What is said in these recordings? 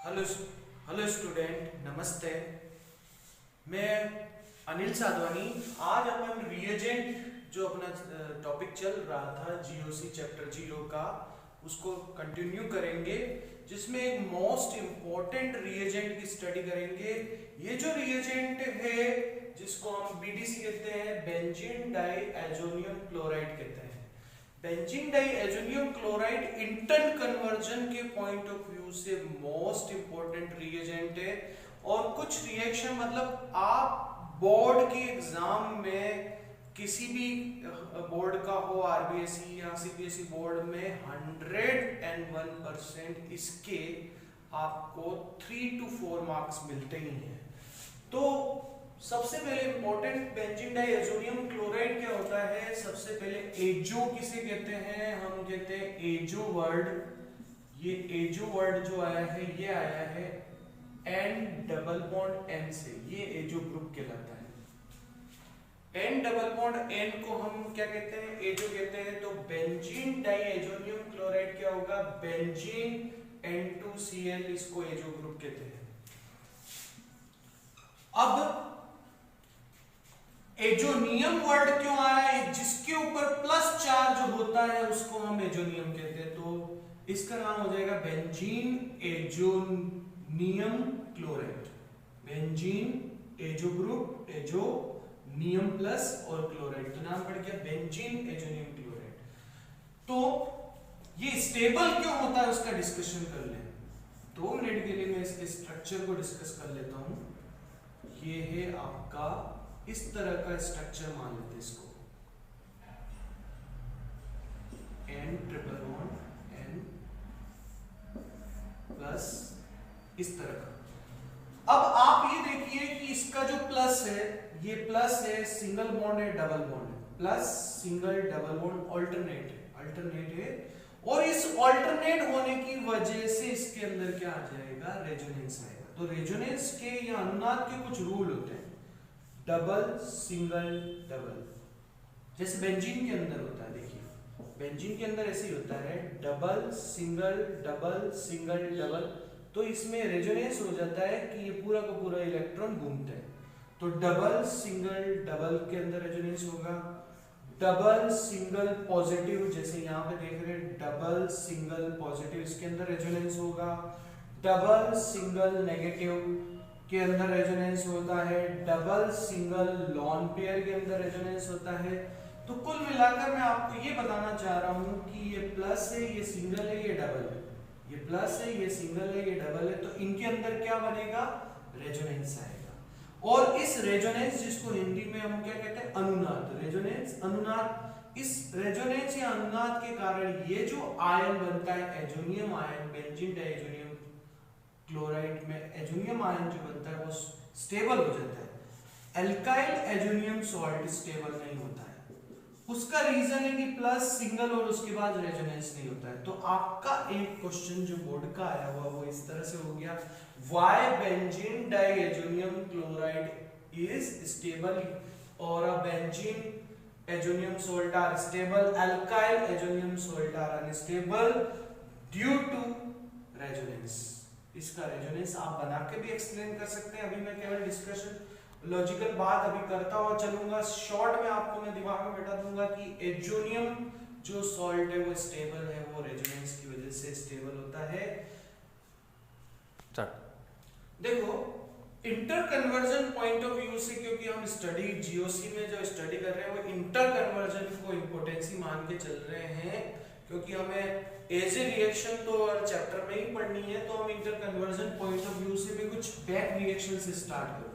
Hello hello student, नमस्ते। मैं अनिल साधवानी। आज अपन रिएजेंट जो अपना टॉपिक चल रहा था जीओसी चैप्टर 0 का, उसको कंटिन्यू करेंगे, जिसमें एक मोस्ट इम्पोर्टेंट रिएजेंट की स्टडी करेंगे। ये जो रिएजेंट है जिसको हम बीडीसी कहते हैं, बेंजीन डाइएजोनियम क्लोराइड कहते हैं। Benzene diazonium chloride intern conversion के पॉइंट ऑफ व्यू से मोस्ट इंपॉर्टेंट रिएजेंट है। और कुछ रिएक्शन मतलब आप बोर्ड के एग्जाम में किसी भी बोर्ड का हो, आरबीएसई या सीबीएसई बोर्ड में 101% इसके आपको 3 to 4 मार्क्स मिलते ही हैं। तो सबसे पहले इंपॉर्टेंट बेंजीन डाइएजोनियम क्लोराइड क्या होता है। सबसे पहले एजो किसे कहते हैं, हम कहते हैं एजो वर्ड। ये एजो वर्ड जो आया है ये आया है एन डबल बॉन्ड एन से, ये एजो ग्रुप कहलाता है। एन डबल बॉन्ड एन को हम क्या कहते हैं, एजो कहते हैं। तो बेंजीन डाइएजोनियम क्लोराइड क्या होगा, बेंजीन N2Cl, इसको एजो ग्रुप कहते हैं। अब एजोनियम वर्ड क्यों आया है, जिसके ऊपर प्लस चार्ज होता है उसको हम एजोनियम कहते हैं। तो इसका नाम हो जाएगा benzene azonium chloride. Benzene azo group, azonium plus और क्लोराइड, तो नाम पड़ गया बेंजीन एजोनियम क्लोराइड। तो ये स्टेबल क्यों होता है उसका डिस्कशन कर लें। 2 मिनट के लिए मैं इसके स्ट्रक्चर को डिस्कस कर लेता हूं। ये है आपका इस तरह का स्ट्रक्चर, मान लेते हैं इसको N triple bond N plus इस तरह का। अब आप ये देखिए कि इसका जो प्लस है, ये प्लस है, सिंगल बॉन्ड है, डबल बॉन्ड है, plus single double bond alternate है। और इस अल्टरनेट होने की वजह से इसके अंदर क्या आ जाएगा, रेजोनेंस आएगा। तो रेजोनेंस के या अनुनाद के कुछ रूल होते हैं, डबल सिंगल डबल, जैसे बेंजीन के अंदर होता है। देखिए बेंजीन के अंदर ऐसे ही होता है, double single double single double. तो इसमें रेजोनेंस हो जाता है कि ये पूरा का पूरा इलेक्ट्रॉन घूमता है। तो डबल सिंगल डबल के अंदर रेजोनेंस होगा। डबल सिंगल पॉजिटिव, जैसे यहाँ पे देख रहे हैं डबल सिंगल पॉजिटिव, इसके अंदर रेजोनेंस होगा। डबल सिंगल नेगेटिव के अंदर रेजोनेंस होता है। डबल सिंगल लॉन पेयर के अंदर रेजोनेंस होता है। तो कुल मिलाकर मैं आपको ये बताना चाह रहा हूं कि ये प्लस है, ये सिंगल है, ये डबल है, ये प्लस है, ये सिंगल है, ये डबल है। तो इनके अंदर क्या बनेगा, रेजोनेंस आएगा। और इस रेजोनेंस, जिसको हिंदी में हम क्या कहते हैं, अनुनाद, रेजोनेंस अनुनाद। इस रेजोनेंस या अनुनाद के कारण ये जो आयन बनता है, azonium ion, benzene diazonium chloride में एजोनियम आयन जो बनता है वो स्टेबल हो जाता है। एल्काइल एजोनियम सॉल्ट स्टेबल नहीं होता है। उसका रीजन है कि प्लस सिंगल और उसके बाद रेजोनेंस नहीं होता है। तो आपका एक क्वेश्चन जो बोर्ड का आया हुआ वो इस तरह से हो गया, why benzene diazonium chloride is stable और benzene azonium salt are stable, alkyl azonium salt are unstable due to resonance. इसका रेजोनेंस आप बना के भी एक्सप्लेन कर सकते हैं। अभी मैं केवल डिस्कशन लॉजिकल बात अभी करता हुआ चलूंगा। शॉर्ट में आपको मैं दिमाग में बैठा दूंगा कि एजोनियम जो सॉल्ट है वो स्टेबल है, वो रेजोनेंस की वजह से स्टेबल होता है। देखो inter conversion point of view से, क्योंकि हम स्टडी जीओसी में जो स्टडी कर रहे हैं वो इंटर कन्वर्जन को इंपोर्टेंसी मान के चल रहे हैं, क्योंकि हमें एज ए रिएक्शन तो चैप्टर में ही पढ़नी है। तो हम inter conversion point of view से भी कुछ बैक रिएक्शन से स्टार्ट करूंगा।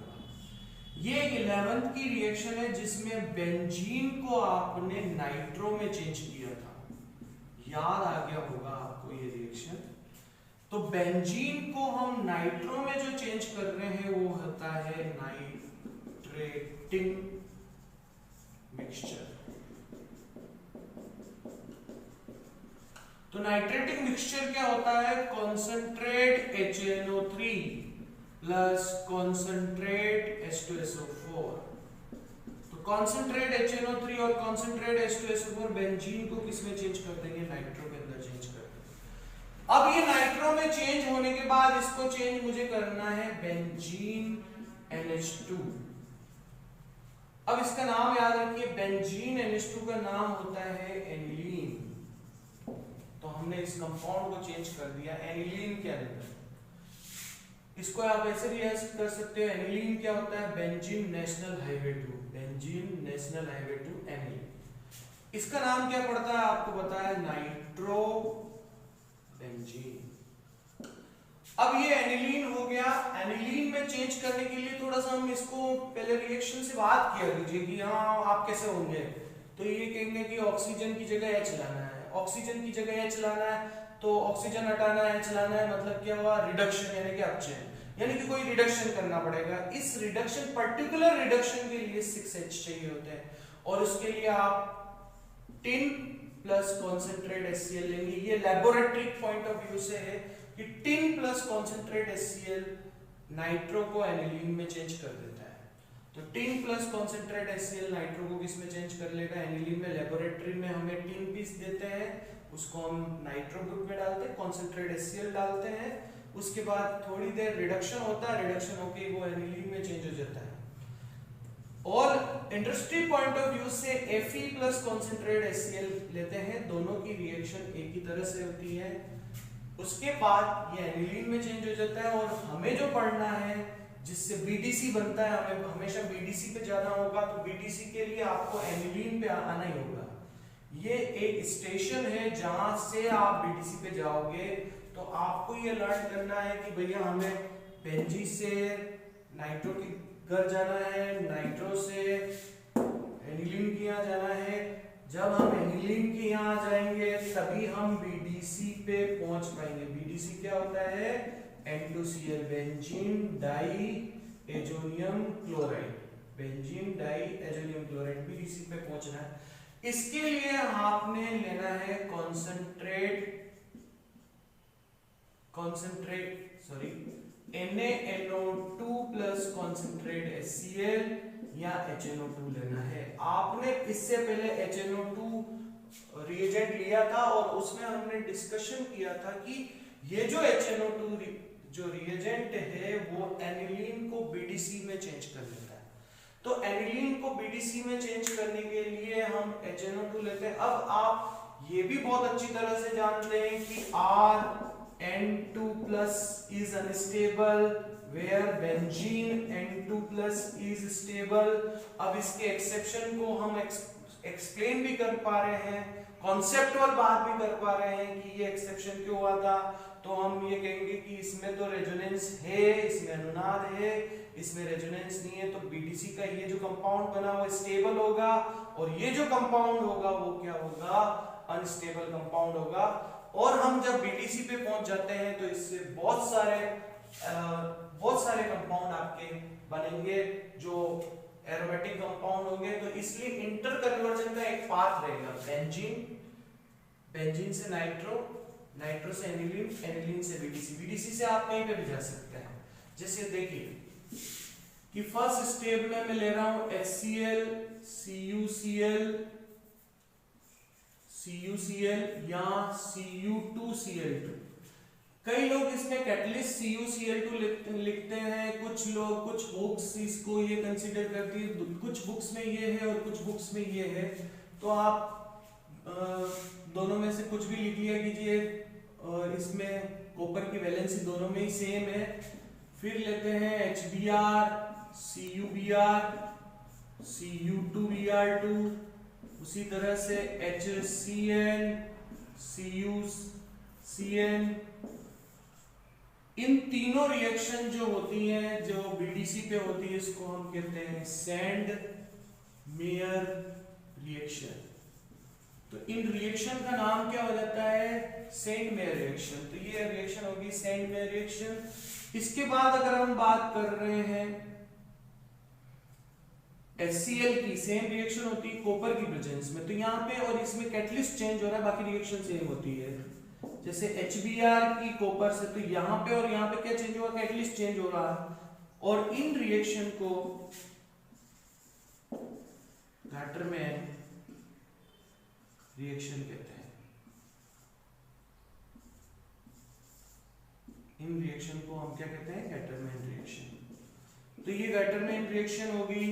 ये 11th की रिएक्शन है जिसमें बेंजीन को आपने नाइट्रो में चेंज किया था, याद आ गया होगा आपको ये रिएक्शन। तो बेंजीन को हम नाइट्रो में जो चेंज कर रहे हैं वो होता है नाइट्रेटिंग मिक्सचर। तो नाइट्रेटिंग मिक्सचर क्या होता है, concentrate HNO3 plus concentrate H2SO4। तो कॉन्सेंट्रेट HNO3 और कॉन्सेंट्रेट H2SO4 बेंजीन को किस में चेंज कर देंगे, नाइट्रो के अंदर चेंज कर देंगे। अब ये नाइट्रो में चेंज होने के बाद इसको चेंज मुझे करना है बेंजीन NH2। अब इसका नाम याद रखिए, बेंजीन NH2 का नाम होता है एनिलीन। तो हमने इस कंपाउंड को चेंज कर दिया एनिलीन के अंदर। इसको आप ऐसे रियाज कर सकते हो, एनिलीन क्या होता है, benzene national highway 2, benzene national highway 2 aniline. इसका नाम क्या पड़ता है आपको बताया, नाइट्रो बेंजीन। अब ये एनिलीन हो गया। एनिलीन में चेंज करने के लिए थोड़ा सा हम इसको पहले रिएक्शन से बात किया कीजिए कि हाँ आप कैसे होंगे। तो ये कहेंगे कि ऑक्सीजन की जगह H लाना है, ऑक्सीजन की जगह H लाना है, तो ऑक्सीजन हटाना है, H लाना है, मतलब क्या हुआ, रिडक्शन यानी कि अपचयन, यानी कि कोई रिडक्शन करना पड़ेगा। इस रिडक्शन, पर्टिकुलर रिडक्शन के लिए 6H चाहिए होते हैं, और उसके लिए आप टिन प्लस कॉन्सेंट्रेट HCl लेंगे। ये लैबोरेटरी पॉइंट ऑफ व्यू से है कि tin plus concentrate HCl nitro को एनिलीन में चेंज कर देता है। तो tin plus concentrate HCl nitro को किस में चेंज कर लेगा, एनिलीन में। लेबोरेटरी में हमें टिन पीस देते हैं, उसको हम नाइट्रो ग्रुप में डालते हैं, कॉन्सेंट्रेट HCl डालते हैं, उसके बाद थोड़ी देर रिडक्शन होता है, रिडक्शन होके वो एनिलीन में चेंज हो जाता है। और इंडस्ट्री पॉइंट ऑफ व्यू से Fe प्लस कॉन्सेंट्रेट HCl लेते हैं, दोनों की रिएक्शन एक ही तरह से होती है। उसके बाद ये एनिलीन में चेंज हो जाता है, और हमें जो पढ़ना है जिससे BDC बनता है, हमें हमेशा BDC पे जाना होगा। तो BDC के लिए आपको एनिलीन पे आना ही होगा। ये एक स्टेशन है जहां से आप BDC पे जाओगे। तो आपको ये लर्न करना है कि भैया हमें बेंजीन से नाइट्रो की घर जाना है, नाइट्रो से एनिलीन के यहाँ जाना है। जब हम एनिलीन के यहाँ जाएंगे तभी हम BDC पे पहुंच पाएंगे। BDC क्या होता है, N2Cl, benzene diazonium chloride, benzene diazonium chloride, BDC पे पहुंचना है। इसके लिए आपने लेना है NaNO2 प्लस कॉन्सेंट्रेट HCl या HNO2 लेना है। आपने इससे पहले HNO2 रिएजेंट लिया था, और उसमें हमने डिस्कशन किया था कि ये जो HNO2 जो रिएजेंट है वो एनिलीन को BDC में चेंज कर देता है। तो एनिलीन को BDC में चेंज करने के लिए हम HNO2 लेते हैं। अब आप ये भी बहुत अच्छी तरह से जानते हैं कि N2 plus is unstable where benzene N2 plus is stable। अब इसके एक्सेप्शन को हम एक्सप्लेन भी कर पा रहे हैं, कॉन्सेप्टुअल बात भी कर पा रहे हैं कि ये एक्सेप्शन क्यों हुआ था। तो हम ये कहेंगे कि इसमें तो रेजोनेंस है, इसमें अनुनाद है, इसमें रेजोनेंस नहीं है। तो BDC का ये जो कंपाउंड बना वो स्टेबल होगा, और ये जो कंपाउंड होगा वो क्या होगा, अनस्टेबल कंपाउंड होगा। और हम जब BDC पे पहुंच जाते हैं तो इससे बहुत सारे कंपाउंड आपके बनेंगे जो एरोमेटिक कंपाउंड होंगे। तो इसलिए इंटर कन्वर्जन का एक पाथ रहेगा, बेंजीन से नाइट्रो, नाइट्रो से एनिलीन, एनिलीन से BDC, BDC से आप कहीं पे भी जा सकते हैं। जैसे देखिए कि फर्स्ट स्टेप में मैं ले रहा हूं HCl, CuCl या Cu2Cl2। कई लोग इसमें कैटलिस्ट CuCl2 लिखते हैं, कुछ लोग, कुछ बुक्स इसको ये कंसीडर करती है, कुछ बुक्स में ये है और कुछ बुक्स में ये है। तो आप दोनों में से कुछ भी लिख लिया कीजिए। इसमें कॉपर की वैलेंसी दोनों में ही सेम है। फिर लेते हैं HBr, CuBr, Cu2Br2, उसी तरह से HCN, CuCN। इन तीनों रिएक्शन जो होती हैं, जो BDC पे होती है, इसको हम कहते हैं सैंड मेयर रिएक्शन। तो इन रिएक्शन का नाम क्या हो जाता है, सेंट मेयर रिएक्शन। तो ये रिएक्शन होगी सेंट मेयर रिएक्शन। इसके बाद अगर हम बात कर रहे हैं HCl की, सेम रिएक्शन होती है कॉपर की प्रेजेंस में। तो यहाँ पे और इसमें कैटलिस्ट चेंज हो रहा है, बाकी रिएक्शन सेम होती है। जैसे HBr की कॉपर से, तो यहाँ पे और यहाँ पे क्या चेंज हुआ, कैटलिस्ट चेंज हो रहा है। और इन रिएक्शन को वैटरमैन रिएक्शन कहते हैं। इन रिएक्शन को हम क्या कहते हैं, गैटरमैन रिएक्शन। तो ये गैटरमैन रिएक्शन होगी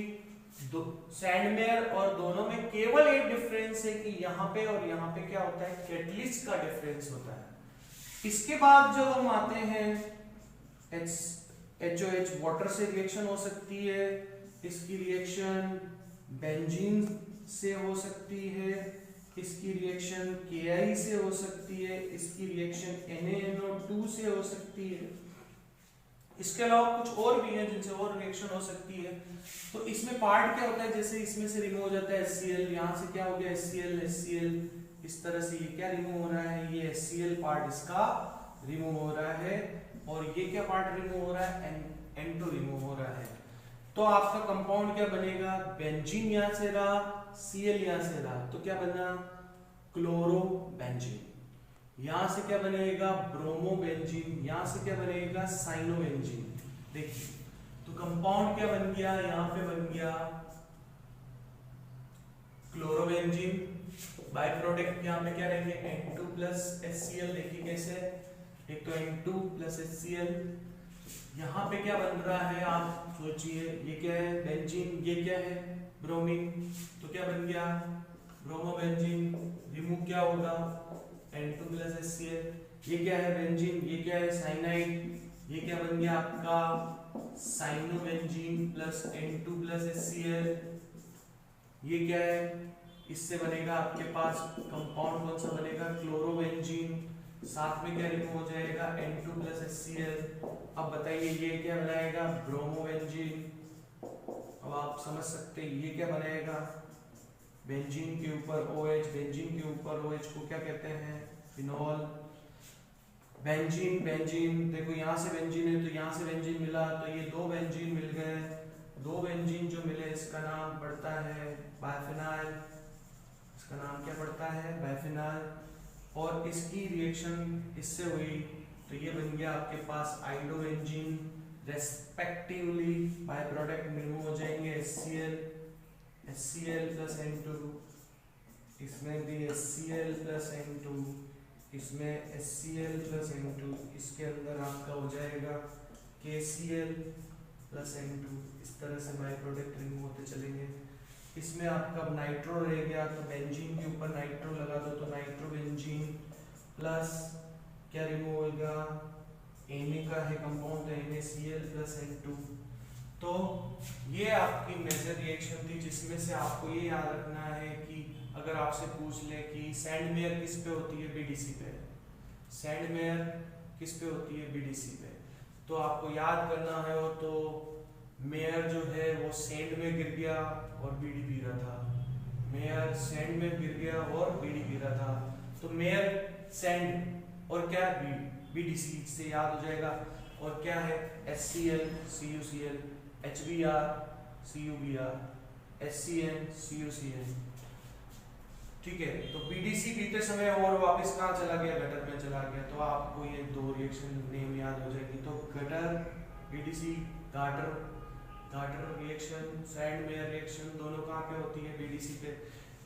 सैंडमेयर, और दोनों में केवल एक डिफरेंस है कि यहाँ पे और यहाँ पे क्या होता है, कैटलिस्ट का डिफरेंस होता है। इसके बाद जब हम आते हैं HOH, वाटर से रिएक्शन हो सकती है, इसकी रिएक्शन बेंजीन से हो सकती है, इसकी रिएक्शन KI से हो सकती है, इसकी रिएक्शन NaNO2 से हो सकती है। इसके अलावा कुछ और भी हैं जिनसे और रिएक्शन हो सकती है। तो इसमें पार्ट क्या होता है, जैसे इसमें से रिमूव हो जाता है HCl, यहाँ से क्या हो गया HCl, इस तरह से ये क्या रिमूव हो रहा है, ये HCl पार्ट इसका रिमूव हो रहा है, और ये क्या पार्ट रिमूव हो रहा है, N2 रिमूव हो रहा है। तो आपका कंपाउंड क्या बनेगा, बेंजीन यहाँ से रहा, Cl यहाँ से रहा, तो क्या बना, क्लोरोबेंजीन। यहां से क्या बनेगा, ब्रोमोबेंजीन, यहां से क्या बनेगा, साइनोबेंजीन। देखिए तो कंपाउंड क्या बन गया, यहां पे बन गया क्लोरोबेंजीन, बाय प्रोडक्ट यहां पे क्या रहेंगे, N2 प्लस HCl। देखिए कैसे, एक तो N2 प्लस HCl, यहां पे क्या बन रहा है, आप सोचिए, ये क्या है, बेंजीन, ये क्या है, ब्रोमीन, तो क्या बन गया, ब्रोमोबेंजीन, रिमूव क्या होगा, N2 प्लस HCl, ये क्या है, बेंजीन, ये क्या है, साइनाइड, ये क्या बन गया आपका, cyanobenzene plus N2 plus HCl, ये क्या है, इससे बनेगा आपके पास कंपाउंड कौन सा बनेगा, क्लोरोबेंजीन, साथ में क्या रिमूव हो जाएगा, N2 प्लस HCl। अब बताइए ये क्या बनाएगा, ब्रोमोबेंजीन। अब आप समझ सकते हैं ये क्या बनाएगा, बेंजीन के ऊपर OH, बेंजीन के ऊपर OH को क्या कहते हैं, फिनॉल। बेंजीन, देखो यहाँ से बेंजीन है तो यहाँ से बेंजीन मिला, तो ये दो बेंजीन मिल गए, दो बेंजीन जो मिले इसका नाम पड़ता है बाइफेनॉल, इसका नाम क्या पड़ता है, बाइफेनॉल। और इसकी रिएक्शन इससे हुई तो ये बन गया आपके पास iodobenzene, respectively byproduct remove हो जाएंगे HCl प्लस N2, इसमें भी HCl प्लस N2, इसमें HCl प्लस N2, इसके अंदर आपका हो जाएगा KCl प्लस N2। इस तरह से बाय प्रोडक्ट रिमूव होते चलेंगे। इसमें आपका नाइट्रो रह गया, तो बेंजीन के ऊपर नाइट्रो लगा दो तो नाइट्रोबेंजीन प्लस क्या रिमूव होगा, Na का है कंपाउंड, NaCl प्लस N2। तो ये आपकी मेजर रिएक्शन थी, जिसमें से आपको ये याद रखना है कि अगर आपसे पूछ ले कि सैंडमेयर किस पे होती है, BDC पे। सैंडमेयर किस पे होती है, BDC पे। तो आपको याद करना है, और तो मेयर जो है वो सैंड में गिर गया और बीड़ी पी रहा था, मेयर सैंड में गिर गया और बीड़ी पी रहा था। तो मेयर सैंड और क्या BDC से याद हो जाएगा, और क्या है HCl CuCl, HBr CuBr, HCN CuCN। ठीक है, तो BDC पीते समय और वापस कहाँ चला गया, गटर में चला गया। तो आपको ये दो रिएक्शन नेम याद हो जाएगी। तो गटर, BDC, गाटर रिएक्शन, सैंडमेयर रिएक्शन, दोनों कहाँ पे होती है, BDC पे।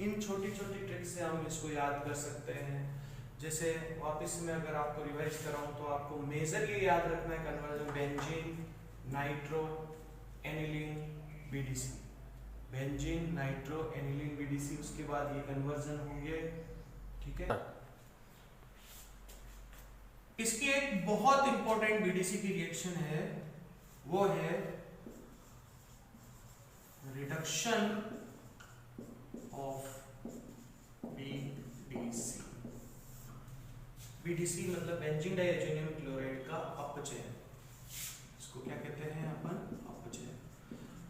इन छोटी छोटी ट्रिक्स से हम इसको याद कर सकते हैं। जैसे वापस में अगर आपको रिवाइज कराऊं तो आपको मेजर ये याद रखना है conversion, benzene, nitro, aniline, BDC, benzene, nitro, aniline, BDC। उसके बाद ये कन्वर्जन होंगे, ठीक है। इसकी एक बहुत इंपॉर्टेंट BDC की रिएक्शन है, वो है रिडक्शन ऑफ BDC। BDC मतलब बेंजीन डाइएथेनियम क्लोराइड का अपचयन, इसको क्या कहते हैं अपन, अपचयन।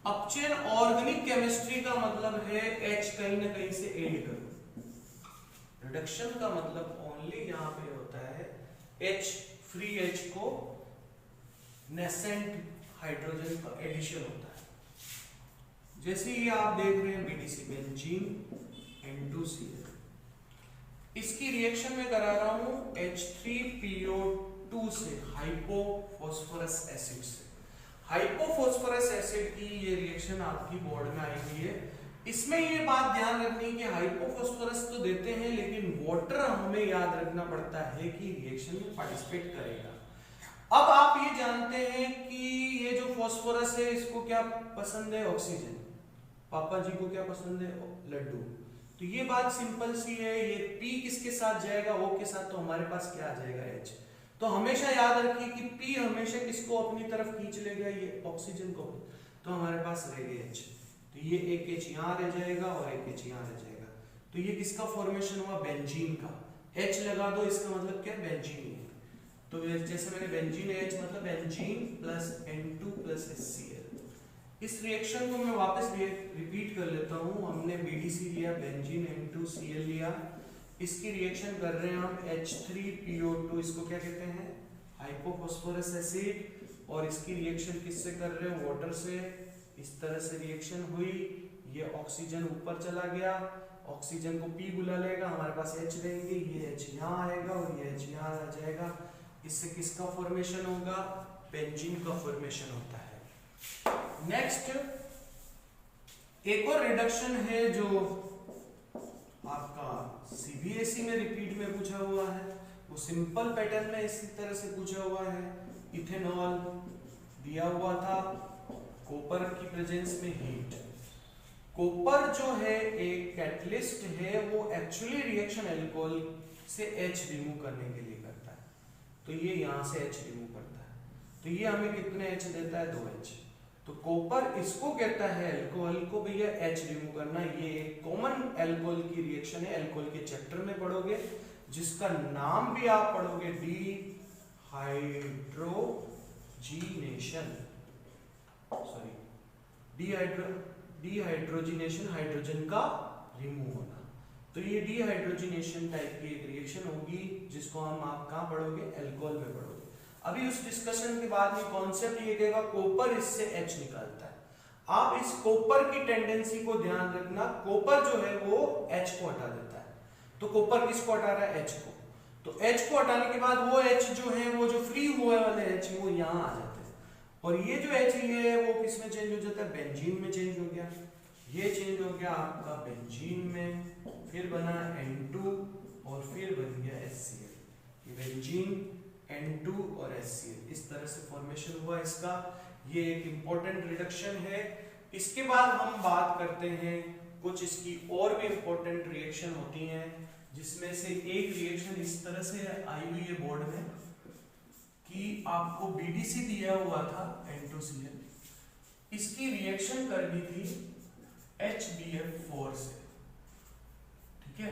अपचयन ऑर्गेनिक केमिस्ट्री का मतलब है H कहीं ना कहीं से ऐड करो। रिडक्शन का मतलब ओनली यहाँ पे होता है H, फ्री H को नेसेंट हाइड्रोजन का एडिशन होता है। जैसे ही आप देख रहे हैं BDC, बेंजीन, N2Cl, इसकी रिएक्शन में करा रहा हूं H3PO2 से, हाइपोफॉस्फोरस एसिड से। हाइपोफॉस्फोरस एसिड की ये रिएक्शन आपकी बोर्ड में आई हुई है। इसमें ये बात ध्यान रखनी कि हाइपोफॉस्फोरस तो देते हैं, लेकिन वाटर हमें याद रखना पड़ता है कि रिएक्शन में पार्टिसिपेट करेगा। अब आप ये जानते हैं कि ये जो फास्फोरस है इसको क्या पसंद है, ऑक्सीजन। पापा जी को क्या पसंद है, लड्डू। तो ये बात सिंपल सी है, ये P किसके साथ जाएगा, O के साथ, तो हमारे पास क्या आ जाएगा, H। तो हमेशा याद रखिए कि P हमेशा किसको अपनी तरफ खींच लेगा, ये ऑक्सीजन को, तो हमारे पास रहेगा H। तो ये एक H यहाँ रह जाएगा और एक H यहाँ रह जाएगा। तो ये किसका फॉर्मेशन हुआ, बेंजीन का। H लगा दो, इसका मतलब क्या, बेंजीन है। तो जैसे मैंने बेंजीन H मतलब benzene plus N2 plus HCl। इस रिएक्शन को मैं वापस रिपीट कर लेता हूँ। हमने BDC लिया, बेंजीन N2Cl लिया, इसकी रिएक्शन कर रहे हैं हम H3PO2, इसको क्या कहते हैं, हाइपोफॉस्फोरस एसिड। और इसकी रिएक्शन किससे कर रहे हैं, वाटर से। इस तरह से रिएक्शन हुई, ये ऑक्सीजन ऊपर चला गया, ऑक्सीजन को P बुला लेगा, हमारे पास H रहेंगे, ये H यहाँ आएगा और ये H यहाँ आ जाएगा। इससे किसका फॉर्मेशन होगा, बेंजीन का फॉर्मेशन होता है। नेक्स्ट एक और रिडक्शन है जो आपका CBSE में रिपीट में पूछा हुआ है, वो सिंपल पैटर्न में इसी तरह से पूछा हुआ है। इथेनॉल दिया हुआ था, कॉपर की प्रेजेंस में हीट। कॉपर जो है एक कैटलिस्ट है, वो एक्चुअली रिएक्शन अल्कोहल से H रिमूव करने के लिए करता है। तो ये यहाँ से H रिमूव करता है, तो ये हमें कितने H देता है, 2H। तो कॉपर इसको कहता है अल्कोहल को भैया H रिमूव करना। ये एक कॉमन अल्कोहल की रिएक्शन है, अल्कोहल के चैप्टर में पढ़ोगे, जिसका नाम भी आप पढ़ोगे, डिहाइड्रोजीनेशन, डिहाइड्रोजीनेशन, हाइड्रोजन का रिमूव होना। तो ये डिहाइड्रोजीनेशन टाइप की एक रिएक्शन होगी, जिसको आप कहाँ पढ़ोगे, अल्कोहल में पढ़ोगे। अभी उस डिस्कशन के बाद में कॉन्सेप्ट ये कहेगा कॉपर इससे H निकालता है। आप इस कॉपर की टेंडेंसी को ध्यान रखना, कॉपर जो है वो H को हटा देता है। तो कॉपर किसको हटा रहा है, H को। तो H को हटाने के बाद वो H जो है, वो जो फ्री हुए वाले H वो यहाँ आ जाते हैं, और ये जो H है वो किस में चेंज हो जाता है, बेंजीन में चेंज हो गया। ये चेंज हो गया आपका बेंजीन में, फिर बना N2 और फिर बन गया HCl। ये बेंजीन N2 और HCl, इस तरह से फॉर्मेशन हुआ इसका। ये एक इंपॉर्टेंट रिडक्शन है। इसके बाद हम बात करते हैं कुछ इसकी और भी इंपॉर्टेंट रिएक्शन होती हैं, जिसमें से एक रिएक्शन इस तरह से आई हुई है बोर्ड में कि आपको BDC दिया हुआ था N2Cl, इसकी रिएक्शन करनी थी HBF4 से, ठीक है।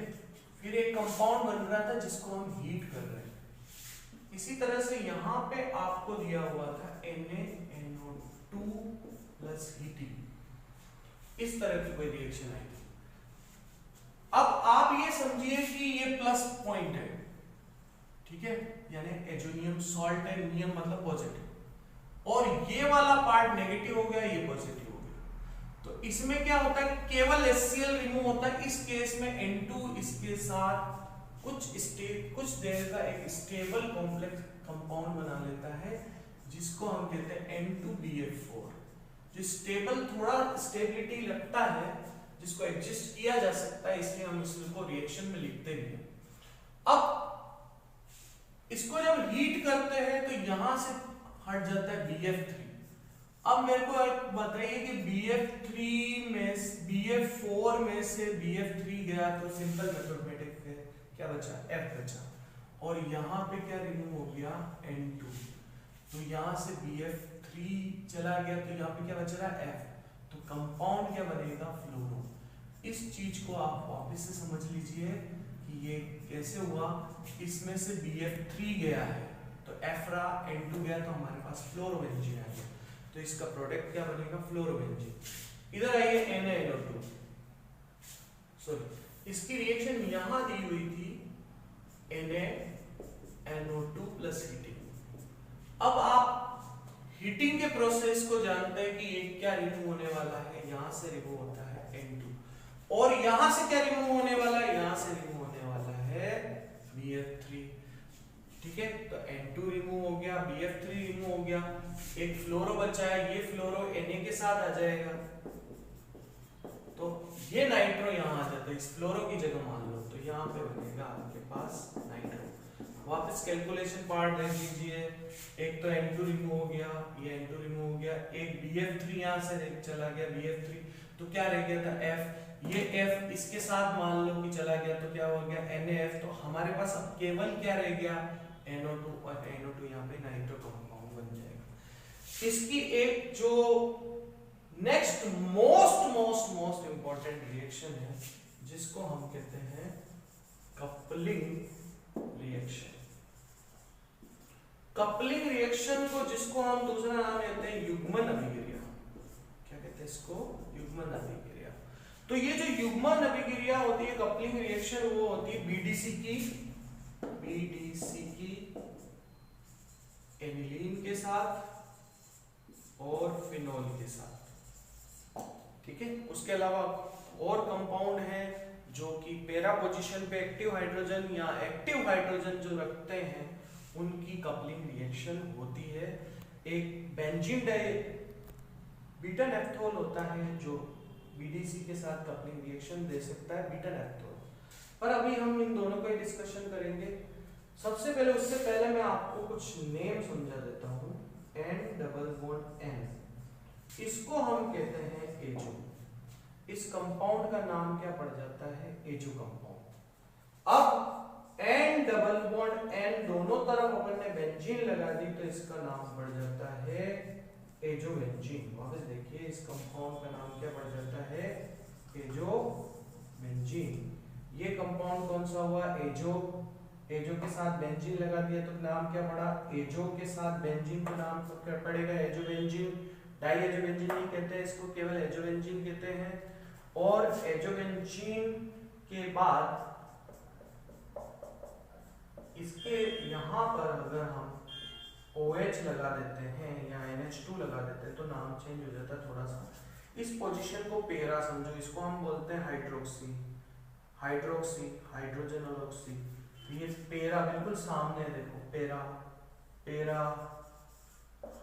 फिर एक कंपाउंड बन रहा था जिसको हम हीट कर रहे हैं। इसी तरह से यहाँ पे आपको दिया हुआ था NaNO2 प्लस हीटिंग, इस तरह की कोई रिएक्शन आई थी। अब आप ये समझिए कि ये प्लस पॉइंट है, ठीक है, यानी एजोनियम सॉल्ट है, नियम मतलब पॉजिटिव, और ये वाला पार्ट नेगेटिव हो गया, ये पॉजिटिव हो गया। तो इसमें क्या होता है, केवल HCl रिमूव होता है। इस केस में N2 इसके साथ कुछ देर का एक स्टेबल कॉम्प्लेक्स कंपाउंड बना लेता है, जिसको हम कहते हैं N2BF4, जो स्टेबल, थोड़ा स्टेबिलिटी लगता है, जिसको एडजस्ट किया जा सकता है, इसलिए हम इसको रिएक्शन में लिखते नहीं हैं। अब इसको जब हीट करते हैं तो यहां से हट जाता है BF3। अब मेरे को बताइए कि BF4 में से BF3 गया तो सिंपल मैथमेटिक्स क्या बचा, F बचा, और यहाँ पे क्या रिमूव हो गया, N2। तो यहाँ से BF3 चला गया, तो यहाँ पे क्या बच रहा है, F। तो कंपाउंड क्या बनेगा, फ्लोरो। इस चीज को आप वापस से समझ लीजिए कि ये कैसे हुआ। इसमें से BF3 गया है तो F रहा, N2 गया तो हमारे पास फ्लोरोबेंजीन आ गया। तो इसका प्रोडक्ट क्या बनेगा, फ्लोरोबेंजीन। इधर आइए NaNO2, सॉरी, इसकी रिएक्शन यहां दी हुई थी NaNO2 प्लस हीटिंग। अब आप हीटिंग के प्रोसेस को जानते हैं कि ये क्या रिमूव होने वाला है, यहां से रिमूव होता है N2, और यहां से क्या रिमूव होने वाला है, यहां से रिमूव होने वाला है BF3, ठीक है। तो N2 रिमूव हो गया, BF3 रिमूव हो गया, एक फ्लोरो बचा है, ये फ्लोरो Na के साथ आ जाएगा, तो ये नाइट्रो यहाँ आ जाता है, इस फ्लोरो की जगह मान लो, तो यहाँ पे बनेगा आपके पास नाइट्रो। वापस कैलकुलेशन पार्ट देख लीजिए, एक तो N2 रिमूव हो गया, ये N2 रिमूव हो गया, एक BF3 यहाँ से चला गया BF3, तो क्या रह गया था F, ये F इसके साथ मान लो कि चला गया तो क्या हो गया NaF, तो हमारे पास अब केवल क्या रह गया NO2, और NO2 यहाँ पे नाइट्रो कंपाउंड बन जाएगा। इसकी एक जो नेक्स्ट मोस्ट इंपॉर्टेंट रिएक्शन है जिसको हम कहते हैं कपलिंग रिएक्शन। कपलिंग रिएक्शन को जिसको हम दूसरा नाम देते हैं युग्मन अभिक्रिया, क्या कहते हैं इसको, युग्मन अभिक्रिया। तो ये जो युग्मन अभिक्रिया होती है कपलिंग रिएक्शन, वो होती है बीडीसी की एनिलीन के साथ और फिनोल के साथ, ठीक है। उसके अलावा और कंपाउंड हैं जो कि पेरा पोजीशन पे एक्टिव हाइड्रोजन या एक्टिव हाइड्रोजन जो रखते हैं उनकी कपलिंग रिएक्शन होती है। एक बेंजीन डाई बीटा नेफ्थोल होता है जो बीडीसी के साथ कपलिंग रिएक्शन दे सकता है, बीटा नेफ्थोल। पर अभी हम इन दोनों का डिस्कशन करेंगे। सबसे पहले, उससे पहले मैं आपको कुछ नेम समझा देता हूँ। N-double-bond-N, इसको हम कहते हैं एजो। इस कंपाउंड का नाम क्या पड़ जाता है, एजो कंपाउंड। अब N-double-bond-N दोनों तरफ अपन ने बेंजीन लगा दी तो इसका नाम पड़ जाता है एजोबेंजीन। वापस देखिए, इस कंपाउंड का नाम क्या पड़ जाता है, एजोबेंजीन। ये कंपाउंड कौन सा हुआ, एजो। एजो के साथ बेंजीन लगा दिया तो नाम क्या पड़ा, एजो के साथ बेंजीन का नाम क्या पड़ेगा, एजोबेंजीन। डाई एजोबेंजीन नहीं कहते हैं इसको, केवल एजोबेंजीन कहते हैं। और एजोबेंजीन के बाद इसके यहाँ पर अगर हम OH लगा देते हैं या NH2 लगा देते हैं तो नाम चेंज हो जाता है थोड़ा सा। इस पोजीशन को पेरा समझो, इसको हम बोलते हैं हाइड्रोक्सी। हाइड्रोजन और ऑक्सी, ये पेरा बिल्कुल सामने है, देखो पेरा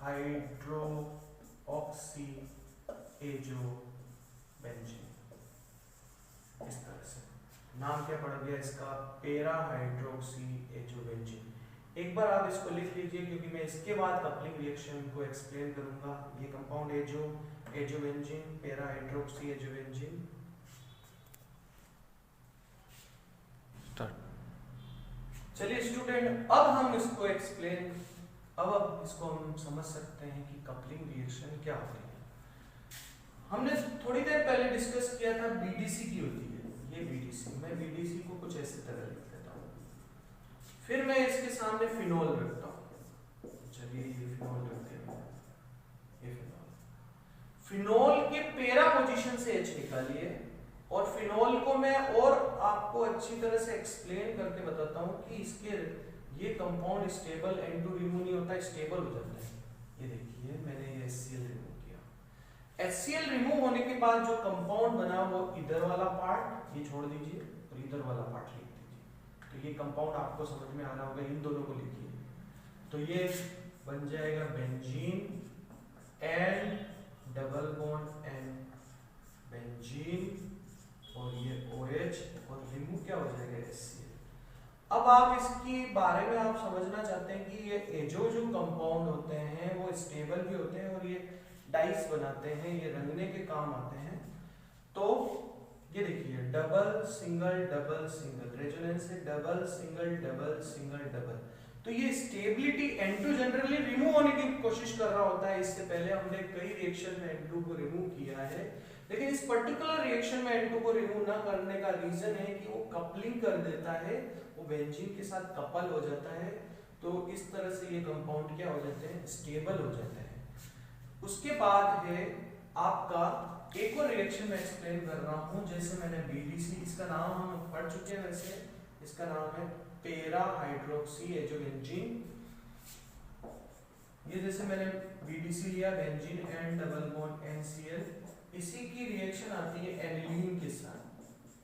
हाइड्रो ऑक्सी एजो बेंजीन। इस तरह से नाम क्या पड़ गया इसका, पेरा हाइड्रोक्सी एजोबेंजीन। एक बार आप इसको लिख लीजिए क्योंकि मैं इसके बाद कपलिंग रिएक्शन को एक्सप्लेन करूंगा। ये कंपाउंड एजोबेंजीन, पेरा हाइड्रोक्सी एजोबेंजीन। चलिए स्टूडेंट, अब हम इसको एक्सप्लेन, अब इसको हम समझ सकते हैं कि कपलिंग रिएक्शन क्या होती है। हमने थोड़ी देर पहले डिस्कस किया था बीडीसी की होती है, ये बीडीसी। मैं बीडीसी को कुछ ऐसे तरह लिख देता हूँ, फिर मैं इसके सामने फिनोल रखता हूँ। चलिए ये फिनोल रखते हैं, ये फिनोल के पेरा पोजीशन से H निकालिए, और फिनोल को मैं और आपको अच्छी तरह से एक्सप्लेन करके बताता हूँ कि इसके ये कंपाउंड स्टेबल, N2 रिमूव नहीं होता, स्टेबल हो जाता है। ये देखिए मैंने ये HCl रिमूव किया। HCl रिमूव होने के बाद जो कंपाउंड बना वो इधर वाला पार्ट ये छोड़ दीजिए और इधर वाला पार्ट लिख दीजिए। तो ये कंपाउंड आपको समझ में आ रहा होगा, इन दोनों को लिखिए। तो ये बन जाएगा बेंजीन, N-double-bond-N बेंजीन, और ये OH, और रिमूव क्या हो जाएगा HCl। अब आप इसके बारे में आप समझना चाहते हैं कि ये एजो जो कंपाउंड होते हैं वो स्टेबल भी होते हैं और ये डाइस बनाते हैं, ये रंगने के काम आते हैं। तो ये देखिए डबल सिंगल रेजोनेंस है, डबल सिंगल डबल। तो ये स्टेबिलिटी N2 जनरली रिमूव होने की कोशिश कर रहा होता है। इससे पहले हमने कई रिएक्शन में N2 को रिमूव किया है, लेकिन इस पर्टिकुलर रिएक्शन में N2 को रिमूव ना करने का रीजन है कि वो कपलिंग कर देता है, वो बेंजीन के साथ कपल हो जाता है। तो इस तरह से ये कंपाउंड क्या हो जाते हैं, स्टेबल हो जाते हैं। उसके बाद है आपका एक और रिएक्शन में एक्सप्लेन कर रहा हूं, जैसे मैंने बीडीसी, इसका नाम हम पढ़ चुके हैं वैसे, इसका नाम है पेरा हाइड्रोक्सी एजोबेंजीन। ये जैसे मैंने बीडीसी लिया, बेंजीन N-double-bond-NCl, इसी की रिएक्शन आती है एनिलीन के साथ।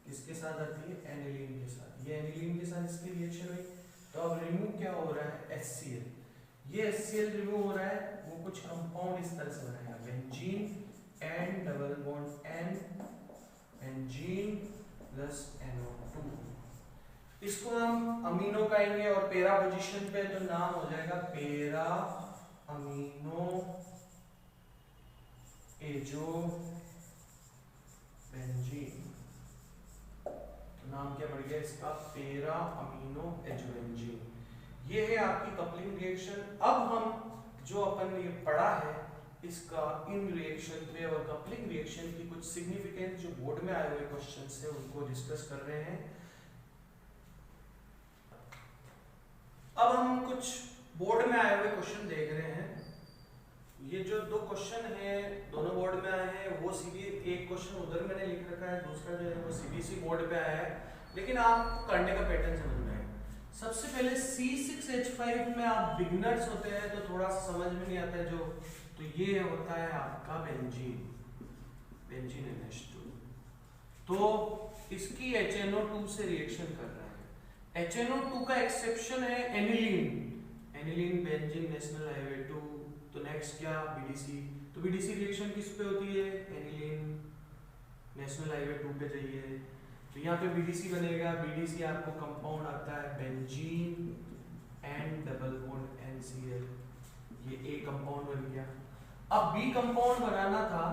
किसके साथ आती है, एनिलीन के साथ। ये एनिलीन के साथ इसकी रिएक्शन हुई, तो अब रिमूव क्या हो रहा है, HCl। ये HCl रिमूव हो रहा है, वो कुछ कंपाउंड इस तरह से बनाएगा, benzene N-double-bond-N benzene plus NO2। इसको हम अमीनो कहेंगे और पेरा पोजीशन पे तो नाम हो जाएगा पेरा अमीनो एजो बेंजीन। तो नाम क्या पड़ गया इसका, पेरा अमीनो एजो बेंजीन। ये है आपकी कपलिंग रिएक्शन। अब हम जो अपन ये पढ़ा है इसका इन रिएक्शन पे और कपलिंग रिएक्शन की कुछ सिग्निफिकेंस जो बोर्ड में आए हुए क्वेश्चंस हैं उनको डिस्कस कर रहे हैं। अब हम कुछ बोर्ड में आए हुए क्वेश्चन देख रहे हैं। ये जो दो क्वेश्चन हैं दोनों बोर्ड में आए हैं, वो सीधी एक क्वेश्चन उधर मैंने लिख रखा है, दूसरा जो है वो सीबीएसई बोर्ड पे आया है, लेकिन आप करने का पैटर्न समझ में आएगा। सबसे पहले C6H5 में आप बिगनर्स होते हैं तो थोड़ा सा समझ में नहीं आता है जो, तो ये होता है आपका बेंजीन, बेंजीन NH2। तो इसकी HNO2 से रिएक्शन कर रहा है। HNO2 का एक्सेप्शन है aniline, aniline benzene national highway 2। तो नेक्स्ट क्या, BDC। तो BDC रिएक्शन किस पे होती है, एनिलीन नेशनल हाईवे 2 पे चाहिए। तो यहाँ पे BDC बनेगा। BDC आपको कंपाउंड आता है benzene and double bond NCl, ये A कंपाउंड बन गया। अब B कंपाउंड बनाना था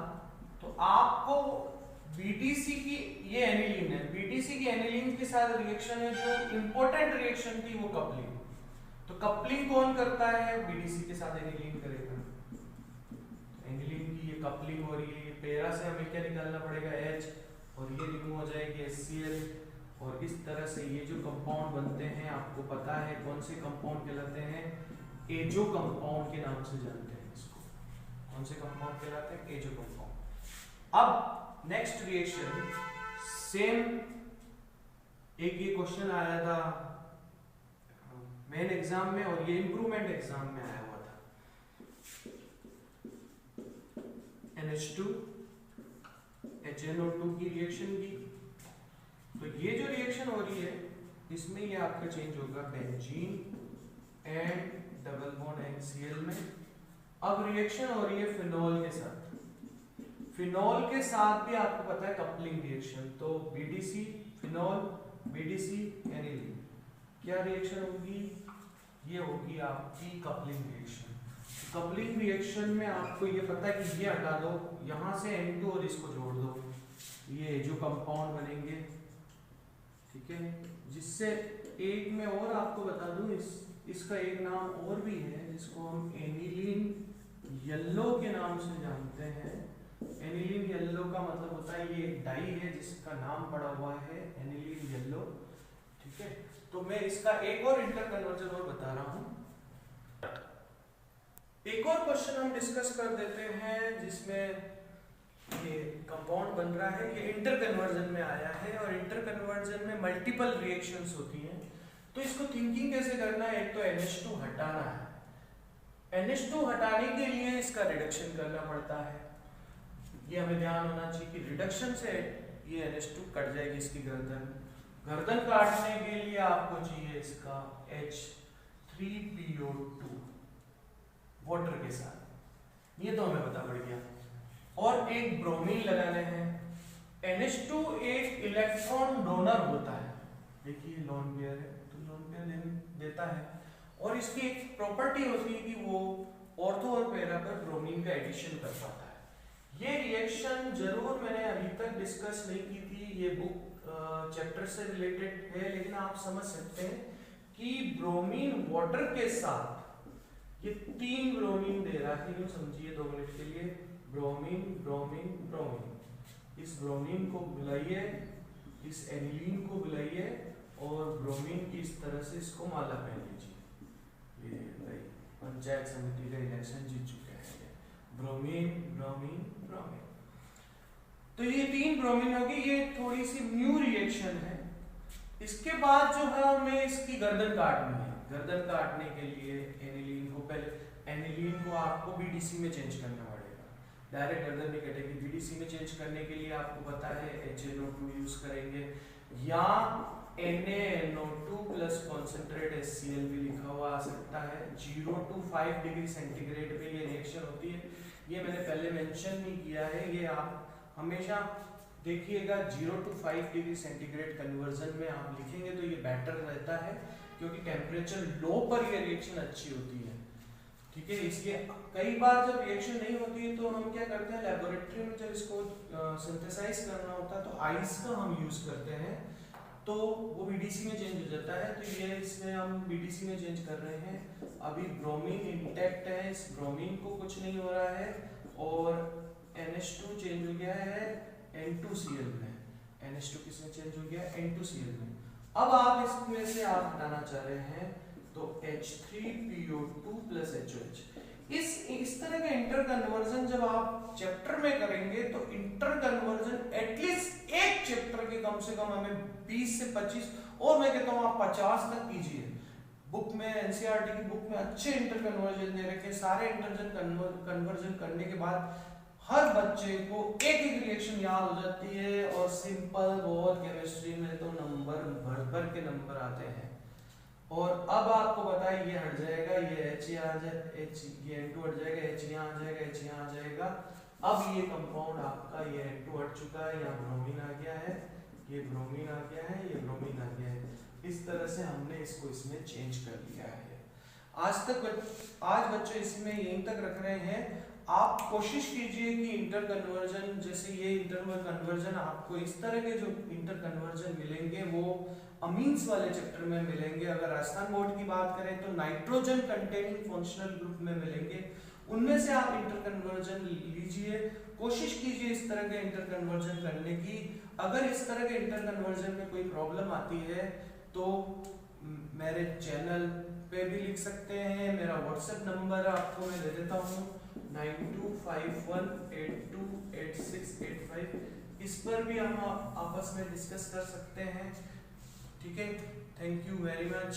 तो आपको BDC की, ये एनिलीन है, BDC की एनिलीन के साथ रिएक्शन है, जो इंपॉर्टेंट रिएक्शन थी वो कपलिंग। तो कपलिंग कौन करता है, BDC के साथ एनिलीन करेगा। एनिलीन की ये कपलिंग हो रही है, पेरा से हमें क्या निकालना पड़ेगा, H, और ये रिमूव हो जाएगी HCl। और इस तरह से ये जो कंपाउंड बनते हैं आपको पता है कौन से कंपाउंड कहलाते हैं, एजो कंपाउंड के नाम से जानते हैं इसको। कौन से कंपाउंड कहलाते हैं, एजो कंपाउंड। अब नेक्स्ट रिएक्शन सेम, एक ये क्वेश्चन आया था मेन एग्जाम में और ये इंप्रूवमेंट एग्जाम में आया हुआ था। NH2 HNO2 की रिएक्शन की। तो ये जो रिएक्शन हो रही है इसमें ये आपका चेंज होगा benzene and double bond NCl में। अब रिएक्शन हो रही है फिनॉल के साथ। फिनॉल के साथ भी आपको पता है कपलिंग रिएक्शन। तो BDC फिनॉल, BDC एनिलीन, क्या रिएक्शन होगी, ये होगी आपकी कपलिंग रिएक्शन। कपलिंग रिएक्शन में आपको ये पता है कि ये हटा दो, यहां से N2 और इसको जोड़ दो, ये जो कंपाउंड बनेंगे, ठीक है। जिससे एक में और आपको बता दूं, इसका एक नाम और भी है जिसको हम एनिलीन येलो के नाम से जानते हैं। एनिलीन येलो का मतलब होता है ये एक डाई है जिसका नाम पड़ा हुआ है एनिलीन येलो, ठीक है। तो मैं इसका एक और इंटरकन्वर्जन और बता रहा हूं। एक और क्वेश्चन हम डिस्कस कर देते हैं जिसमें ये कंपाउंड बन रहा है, ये इंटरकन्वर्जन में आया है और इंटरकन्वर्जन में मल्टीपल रिएक्शंस होती हैं। तो इसको थिंकिंग कैसे करना है, एक तो NH2 हटाना है, NH2 हटाने के लिए इसका रिडक्शन करना पड़ता है। ये हमें ध्यान होना चाहिए कि रिडक्शन से ये NH2 कट जाएगी इसकी गर्दन। गर्दन काटने के लिए आपको चाहिए इसका H3PO2 वाटर के साथ, ये तो हमें पता पड़ गया। और एक ब्रोमीन लगाने हैं। NH2 एक इलेक्ट्रॉन डोनर होता है, देखिए लोन पेयर है तो लोन पेयर देता है, और इसकी एक प्रॉपर्टी होती है कि वो ऑर्थो और पैरा पर ब्रोमीन का एडिशन कर पाता है। ये रिएक्शन जरूर मैंने अभी तक डिस्कस नहीं की थी, ये बुक चैप्टर से रिलेटेड है, लेकिन आप समझ सकते हैं कि ब्रोमीन वाटर के साथ ये 3 ब्रोमीन दे रहा है, यूं समझिए 2 मिनट के लिए, ब्रोमीन ब्रोमीन ब्रोमीन। इस ब्रोमीन को बुलाइए, इस एनिलीन को बुलाइए और ब्रोमीन की इस तरह से इसको माला पहन लीजिए। ये भाई पंचायत समिति का इलेक्शन जीत चुके हैं, ब्रोमीन ब्रोमीन ब्रोमीन। तो ये 3 ब्रोमीन होगी, ये थोड़ी सी न्यू रिएक्शन है। इसके बाद जो है हमें इसकी गर्दन काटनी है। गर्दन काटने के लिए एनिलीन को, पहले एनिलीन को आपको BDC में चेंज करना पड़ेगा, डायरेक्ट गर्दन नहीं कटेगी। BDC में चेंज करने के लिए आपको पता है HNO2 यूज करेंगे, या NaNO2 प्लस कॉन्सेंट्रेट HCl भी लिखा हुआ आ सकता है। 0 to 5 डिग्री सेंटीग्रेड पे ये रिएक्शन होती है, ये मैंने पहले मेंशन नहीं किया है, ये आप हमेशा देखिएगा 0 to 5 डिग्री सेंटीग्रेड कन्वर्जन में आप लिखेंगे तो ये बेटर रहता है, क्योंकि टेम्परेचर लो पर ये रिएक्शन अच्छी होती है। ठीक है, इसलिए कई बार जब रिएक्शन नहीं होती है तो हम क्या करते हैं, लेबोरेटरी में जब इसको सिंथेसाइज करना होता है तो आइस का हम यूज करते हैं, तो वो बीडीसी में चेंज हो जाता है। तो ये इसमें हम बीडीसी में चेंज कर रहे हैं। अभी ब्रोमीन इंटैक्ट है, इस ब्रोमीन को कुछ नहीं हो रहा है, और NH2 चेंज हो गया है N2Cl में। NH2 किसमें चेंज हो गया, N2Cl में। अब आप इसमें से आप हटाना चाह रहे हैं तो H3PO2 plus HOH। इस तरह का इंटर कन्वर्जन जब आप चैप्टर में करेंगे तो इंटर कन्वर्जन एटलीस्ट एक चैप्टर के कम से कम हमें 20 से 25, और मैं कहता हूँ आप 50 तक कीजिए। बुक में, एनसीईआरटी की बुक में अच्छे इंटर कन्वर्जन दे रखे, सारे इंटर कन्वर्जन करने के बाद हर बच्चे को एक एक रिएक्शन याद हो जाती है, और सिंपल बहुत केमिस्ट्री में तो नंबर भर भर के नंबर आते हैं। और अब आपको बताए ये हट जाएगा, ये H यहाँ आ जाए, H ये N2 हट जाएगा, H यहाँ आ जाएगा, H यहाँ आ जाएगा। अब ये कंपाउंड आपका ये N2 हट चुका है, यहाँ ब्रोमीन आ गया है, ये ब्रोमीन आ गया है, ये ब्रोमीन आ गया है। इस तरह से हमने इसको इसमें चेंज कर लिया है। आज बच्चे इसमें यहीं तक रख रहे हैं। आप कोशिश कीजिए कि इंटर कन्वर्जन, जैसे ये इंटर कन्वर्जन आपको इस तरह के जो इंटर कन्वर्जन मिलेंगे वो अमीन्स वाले चैप्टर में मिलेंगे। अगर राजस्थान बोर्ड की बात करें तो नाइट्रोजन कंटेनिंग फंक्शनल ग्रुप में मिलेंगे, उनमें से आप इंटर कन्वर्जन लीजिए। कोशिश कीजिए इस तरह के इंटर कन्वर्जन करने की। अगर इस तरह के इंटर कन्वर्जन में कोई प्रॉब्लम आती है तो मेरे चैनल पे भी लिख सकते हैं। मेरा व्हाट्सएप नंबर आपको मैं दे देता हूँ 9251828685। इस पर भी हम आपस में डिस्कस कर सकते हैं। ठीक है, थैंक यू वेरी मच।